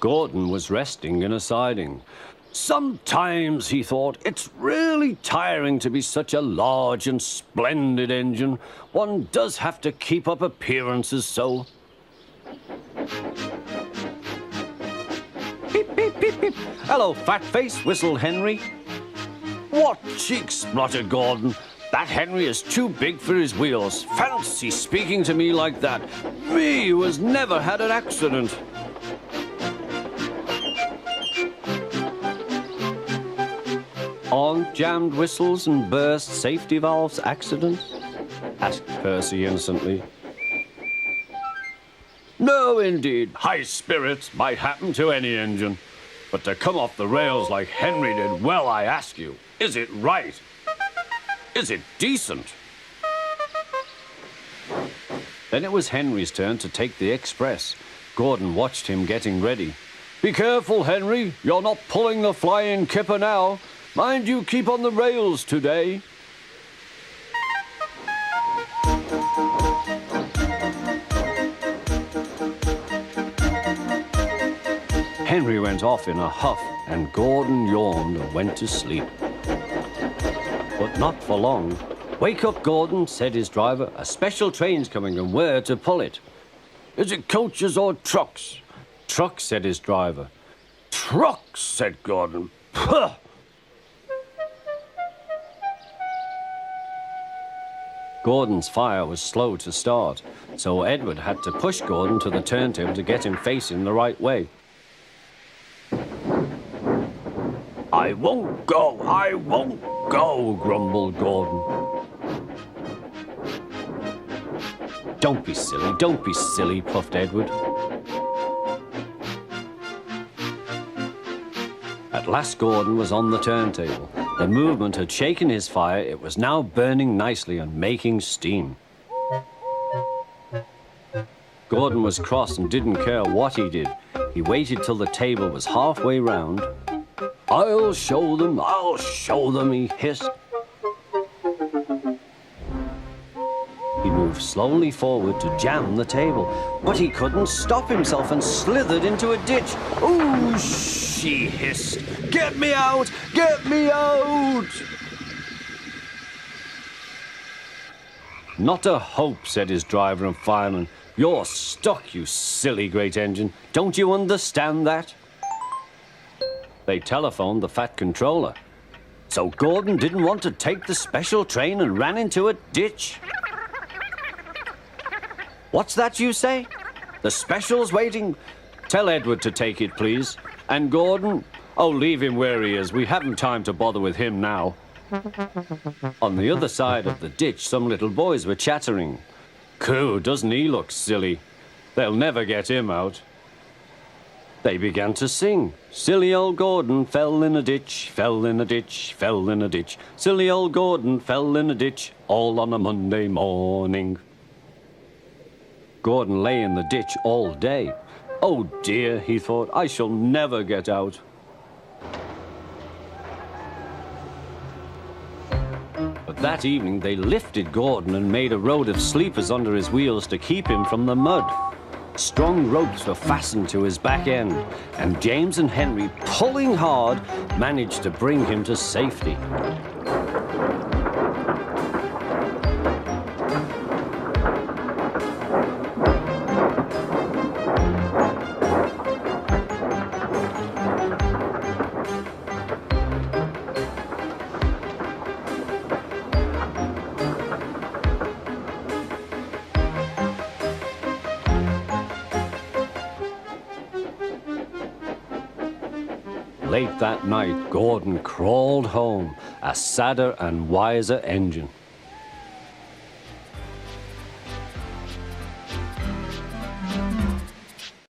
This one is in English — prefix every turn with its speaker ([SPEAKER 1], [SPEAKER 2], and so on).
[SPEAKER 1] Gordon was resting in a siding. Sometimes, he thought, it's really tiring to be such a large and splendid engine. One does have to keep up appearances so. Beep, beep, beep, beep. Hello, fat face, whistled Henry. What cheeks, spluttered Gordon. That Henry is too big for his wheels. Fancy speaking to me like that. Me, who has never had an accident. Aren't jammed whistles and burst safety valves accidents? Asked Percy innocently. No, indeed. High spirits might happen to any engine. But to come off the rails like Henry did, well, I ask you, is it right? Is it decent? Then it was Henry's turn to take the express. Gordon watched him getting ready. Be careful, Henry. You're not pulling the flying kipper now. Mind you keep on the rails today. Henry went off in a huff, and Gordon yawned and went to sleep. But not for long. Wake up, Gordon, said his driver. A special train's coming, and where to pull it? Is it coaches or trucks? Trucks, said his driver. Trucks, said Gordon. Puh! Gordon's fire was slow to start, so Edward had to push Gordon to the turntable to get him facing the right way. I won't go, grumbled Gordon. Don't be silly, puffed Edward. At last Gordon was on the turntable. The movement had shaken his fire. It was now burning nicely and making steam. Gordon was cross and didn't care what he did. He waited till the table was halfway round. I'll show them, he hissed. He moved slowly forward to jam the table, but he couldn't stop himself and slithered into a ditch. Ooh, she hissed. Get me out! Get me out! Not a hope, said his driver and fireman. You're stuck, you silly great engine. Don't you understand that? They telephoned the Fat Controller. So Gordon didn't want to take the special train and ran into a ditch. What's that you say? The special's waiting. Tell Edward to take it, please. And Gordon? Oh, leave him where he is. We haven't time to bother with him now. On the other side of the ditch, some little boys were chattering. Coo, doesn't he look silly? They'll never get him out. They began to sing. Silly old Gordon fell in a ditch, fell in a ditch, fell in a ditch. Silly old Gordon fell in a ditch, all on a Monday morning. Gordon lay in the ditch all day. Oh dear, he thought, I shall never get out. But that evening they lifted Gordon and made a road of sleepers under his wheels to keep him from the mud. Strong ropes were fastened to his back end, and James and Henry, pulling hard, managed to bring him to safety. Late that night, Gordon crawled home, a sadder and wiser engine.